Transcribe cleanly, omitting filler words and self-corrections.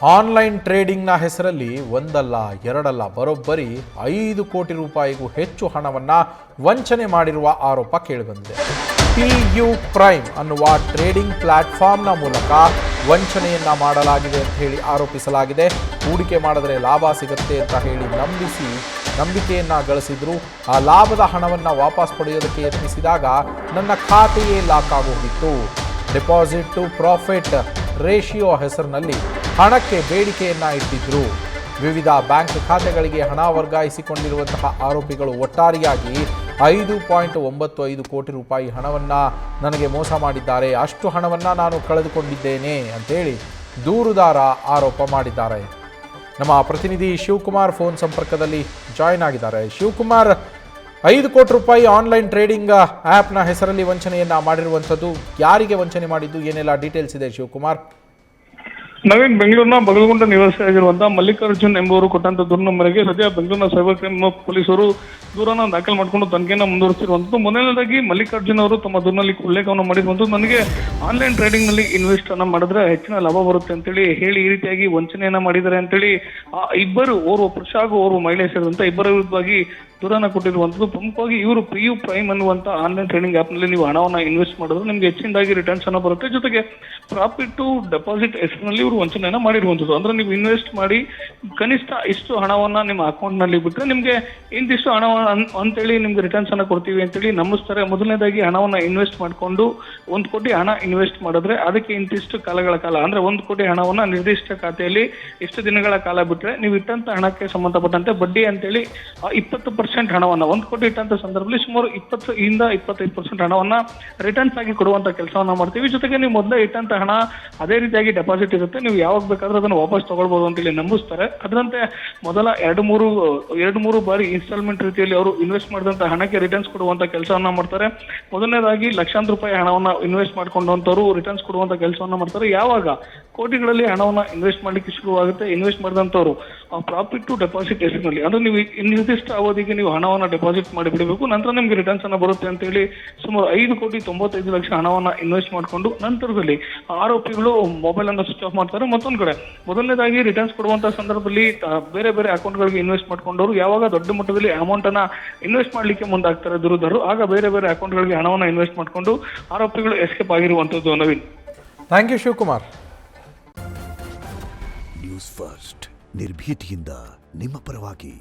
Online ಟ್ರೇಡಿಂಗ್ನ ಹೆಸರಲ್ಲಿ ಒಂದಲ್ಲ ಎರಡಲ್ಲ ಬರೋಬ್ಬರಿ 5 ಕೋಟಿ ರೂಪಾಯಿಗೂ ಹೆಚ್ಚು ಹಣವನ್ನು ವಂಚನೆ ಮಾಡಿರುವ ಆರೋಪ ಕೇಳಿಬಂದಿದೆ. PU ಪ್ರೈಮ್ ಅನ್ನುವ ಟ್ರೇಡಿಂಗ್ ಪ್ಲಾಟ್ಫಾರ್ಮ್ನ ಮೂಲಕ ವಂಚನೆಯನ್ನ ಮಾಡಲಾಗಿದೆ ಅಂತ ಹೇಳಿ ಆರೋಪಿಸಲಾಗಿದೆ. ಹೂಡಿಕೆ ಮಾಡಿದ್ರೆ ಲಾಭ ಸಿಗುತ್ತೆ ಅಂತ ಹೇಳಿ ನಂಬಿಕೆಯನ್ನ ಗಳಿಸಿದ್ರು. ಆ ಲಾಭದ ಹಣವನ್ನು ವಾಪಸ್ ಪಡೆಯೋದಕ್ಕೆ ಯತ್ನಿಸಿದಾಗ ನನ್ನ ಖಾತೆಯೇ ಲಾಕ್ ಆಗೋಗಿತ್ತು. ಡೆಪಾಸಿಟ್ ಟು ಪ್ರಾಫಿಟ್ ರೇಷಿಯೋ ಹೆಸರಿನಲ್ಲಿ ಹಣಕ್ಕೆ ಬೇಡಿಕೆಯನ್ನ ಇಟ್ಟಿದ್ರು. ವಿವಿಧ ಬ್ಯಾಂಕ್ ಖಾತೆಗಳಿಗೆ ಹಣ ವರ್ಗಾಯಿಸಿಕೊಂಡಿರುವಂತಹ ಆರೋಪಿಗಳು ಒಟ್ಟಾರೆಯಾಗಿ 5.95 ಕೋಟಿ ರೂಪಾಯಿ ಹಣವನ್ನು ನನಗೆ ಮೋಸ ಮಾಡಿದ್ದಾರೆ. ಅಷ್ಟು ಹಣವನ್ನು ನಾನು ಕಳೆದುಕೊಂಡಿದ್ದೇನೆ ಅಂತೇಳಿ ದೂರುದಾರ ಆರೋಪ ಮಾಡಿದ್ದಾರೆ. ನಮ್ಮ ಪ್ರತಿನಿಧಿ ಶಿವಕುಮಾರ್ ಫೋನ್ ಸಂಪರ್ಕದಲ್ಲಿ ಜಾಯಿನ್ ಆಗಿದ್ದಾರೆ. ಶಿವಕುಮಾರ್, 5 ಕೋಟಿ ರೂಪಾಯಿ ಆನ್ಲೈನ್ ಟ್ರೇಡಿಂಗ್ ಆ್ಯಪ್ನ ಹೆಸರಲ್ಲಿ ವಂಚನೆಯನ್ನ ಮಾಡಿರುವಂಥದ್ದು, ಯಾರಿಗೆ ವಂಚನೆ ಮಾಡಿದ್ದು, ಏನೆಲ್ಲ ಡೀಟೇಲ್ಸ್ ಇದೆ ಶಿವಕುಮಾರ್? ನವೀನ್, ಬೆಂಗಳೂರಿನ ಬಗಲಗುಂಟ ನಿವಾಸಿಯಾಗಿರುವಂತಹ ಮಲ್ಲಿಕಾರ್ಜುನ್ ಎಂಬುವರು ಕೊಟ್ಟಂತ ದೂರಿನ ಮೇರೆಗೆ ಸದ್ಯ ಬೆಂಗಳೂರಿನ ಸೈಬರ್ ಕ್ರೈಮ್ ಪೊಲೀಸರು ದೂರನ್ನು ದಾಖಲು ಮಾಡಿಕೊಂಡು ತನಿಖೆಯನ್ನು ಮುಂದುವರಿಸಿರುವಂಥದ್ದು. ಮೊದಲನೇದಾಗಿ ಮಲ್ಲಿಕಾರ್ಜುನ್ ಅವರು ತಮ್ಮ ದೂರಿನಲ್ಲಿ ಉಲ್ಲೇಖವನ್ನು ಮಾಡಿರುವಂಥದ್ದು, ನನಗೆ ಆನ್ಲೈನ್ ಟ್ರೇಡಿಂಗ್ ನಲ್ಲಿ ಇನ್ವೆಸ್ಟ್ ಅನ್ನ ಮಾಡಿದ್ರೆ ಹೆಚ್ಚಿನ ಲಾಭ ಬರುತ್ತೆ ಅಂತೇಳಿ ಹೇಳಿ ಈ ರೀತಿಯಾಗಿ ವಂಚನೆಯನ್ನ ಮಾಡಿದ್ದಾರೆ ಅಂತೇಳಿ ಇಬ್ಬರು, ಓರ್ವ ಪುರುಷ ಹಾಗೂ ಓರ್ವ ಮಹಿಳೆ ಸೇರಿದಂತೆ ಇಬ್ಬರ ವಿರುದ್ಧವಾಗಿ ದೂರನ್ನ ಕೊಟ್ಟಿರುವಂಥದ್ದು. ಪ್ರಮುಖವಾಗಿ ಇವರು PU ಪ್ರೈಮ್ ಅನ್ನುವಂತ ಆನ್ಲೈನ್ ಟ್ರೇಡಿಂಗ್ ಆಪ್ ನಲ್ಲಿ ನೀವು ಹಣವನ್ನ ಇನ್ವೆಸ್ಟ್ ಮಾಡಿದ್ರೆ ನಿಮ್ಗೆ ಹೆಚ್ಚಿನದಾಗಿ ರಿಟರ್ನ್ಸ್ ಅನ್ನ ಬರುತ್ತೆ. ಜೊತೆಗೆ ಪ್ರಾಫಿಟ್ ಟು ಡೆಪಾಸಿಟ್ ಹೆಸರಿನಲ್ಲಿ ಇವರು ವಂಚನೆಯನ್ನ ಮಾಡಿರುವಂಥದ್ದು. ಅಂದ್ರೆ ನೀವು ಇನ್ವೆಸ್ಟ್ ಮಾಡಿ ಕನಿಷ್ಠ ಇಷ್ಟು ಹಣವನ್ನ ನಿಮ್ಮ ಅಕೌಂಟ್ ನಲ್ಲಿ ಬಿಟ್ಟರೆ ನಿಮ್ಗೆ ಇಂತಿಷ್ಟು ಹಣ ಅಂತೇಳಿ ನಿಮ್ಗೆ ರಿಟರ್ನ್ಸ್ ಅನ್ನ ಕೊಡ್ತೀವಿ ಅಂತೇಳಿ ನಂಬಿಸ್ತಾರೆ. ಮೊದಲನೇದಾಗಿ ಹಣವನ್ನ ಇನ್ವೆಸ್ಟ್ ಮಾಡಿಕೊಂಡು 1 ಕೋಟಿ ಹಣ ಇನ್ವೆಸ್ಟ್ ಮಾಡಿದ್ರೆ ಅದಕ್ಕೆ ಇಂತಿಷ್ಟು ಕಾಲಗಳ ಕಾಲ, ಅಂದ್ರೆ 1 ಕೋಟಿ ಹಣವನ್ನ ನಿರ್ದಿಷ್ಟ ಖಾತೆಯಲ್ಲಿ ಇಷ್ಟು ದಿನಗಳ ಕಾಲ ಬಿಟ್ರೆ ನೀವು ಇಟ್ಟಂತ ಹಣಕ್ಕೆ ಸಂಬಂಧಪಟ್ಟಂತೆ ಬಡ್ಡಿ ಅಂತೇಳಿ 20% ಹಣವನ್ನ, 1 ಕೋಟಿ ಇಟ್ಟಂತ ಸಂದರ್ಭದಲ್ಲಿ ಸುಮಾರು 20-25% ಹಣವನ್ನ ರಿಟರ್ನ್ಸ್ ಆಗಿ ಕೊಡುವಂತ ಕೆಲಸವನ್ನ ಮಾಡ್ತೀವಿ. ಜೊತೆಗೆ ನೀವು ಮೊದಲೇ ಇಟ್ಟಂತ ಹಣ ಅದೇ ರೀತಿಯಾಗಿ ಡೆಪಾಸಿಟ್ ಇರುತ್ತೆ, ನೀವು ಯಾವಾಗ ಬೇಕಾದ್ರೂ ಅದನ್ನು ವಾಪಸ್ ತಗೊಳ್ಬಹುದು ಅಂತೇಳಿ ನಂಬಿಸ್ತಾರೆ. ಅದರಂತೆ ಮೊದಲ 2-3 ಬಾರಿ ಇನ್ಸ್ಟಾಲ್ಮೆಂಟ್ ರೀತಿಯಲ್ಲಿ ಅವರು ಇನ್ವೆಸ್ಟ್ ಮಾಡಿದಂತ ಹಣಕ್ಕೆ ರಿಟರ್ನ್ಸ್ ಕೊಡುವಂತ ಕೆಲಸವನ್ನ ಮಾಡ್ತಾರೆ. ಮೊದಲನೇದಾಗಿ ಲಕ್ಷಾಂತರ ರೂಪಾಯಿ ಹಣವನ್ನ ಇನ್ವೆಸ್ಟ್ ಮಾಡ್ಕೊಂಡಂತವರು ರಿಟರ್ನ್ಸ್ ಕೊಡುವಂತ ಕೆಲಸವನ್ನ ಮಾಡ್ತಾರೆ. ಯಾವಾಗ ಕೋಟಿಗಳಲ್ಲಿ ಹಣವನ್ನ ಇನ್ವೆಸ್ಟ್ ಮಾಡ್ಲಿಕ್ಕೆ ಶುರುವಾಗುತ್ತೆ, ಇನ್ವೆಸ್ಟ್ ಮಾಡಿದಂತವರು ಪ್ರಾಫಿಟ್ ಟು ಡೆಪಾಸಿಟ್ ಹೆಸರಿನಲ್ಲಿ, ಅಂದ್ರೆ ನೀವು ನಿರ್ದಿಷ್ಟ ಅವಧಿಗೆ ನೀವು ಹಣವನ್ನ ಡೆಪಾಸಿಟ್ ಮಾಡಿ ಬಿಡಬೇಕು, ನಂತರ ನಿಮ್ಗೆ ರಿಟರ್ನ್ಸ್ ಅನ್ನ ಬರುತ್ತೆ ಅಂತ ಹೇಳಿ ಸುಮಾರು 5,95,00,000 ಹಣವನ್ನ ಇನ್ವೆಸ್ಟ್ ಮಾಡಿಕೊಂಡು ನಂತರದಲ್ಲಿ ಆರೋಪಿಗಳು ಮೊಬೈಲ್ ಅನ್ನು ಸ್ವಿಚ್ ಆಫ್ ಮಾಡ್ತಾರೆ. ಮತ್ತೊಂದು ಕಡೆ ಮೊದಲನೇದಾಗಿ ರಿಟರ್ನ್ಸ್ ಕೊಡುವಂತಹ ಸಂದರ್ಭದಲ್ಲಿ ಬೇರೆ ಬೇರೆ ಅಕೌಂಟ್ ಗಳಿಗೆ ಇನ್ವೆಸ್ಟ್ ಮಾಡ್ಕೊಂಡವರು ಯಾವಾಗ ದೊಡ್ಡ ಮಟ್ಟದಲ್ಲಿ ಅಮೌಂಟ್ ಅನ್ನ ಇನ್ವೆಸ್ಟ್ ಮಾಡ್ಲಿಕ್ಕೆ ಮುಂದಾಗ್ತಾರೆ ದೂರುದಾರರು, ಆಗ ಬೇರೆ ಬೇರೆ ಅಕೌಂಟ್ ಗಳಿಗೆ ಹಣವನ್ನ ಇನ್ವೆಸ್ಟ್ ಮಾಡಿಕೊಂಡು ಆರೋಪಿಗಳು ಎಸ್ಕೇಪ್ ಆಗಿರುವಂತದ್ದು. Naveen, thank you Shivakumar. News First, ನಿರ್ಭೀತಿಯಿಂದ ನಿಮ್ಮ ಪರವಾಗಿ.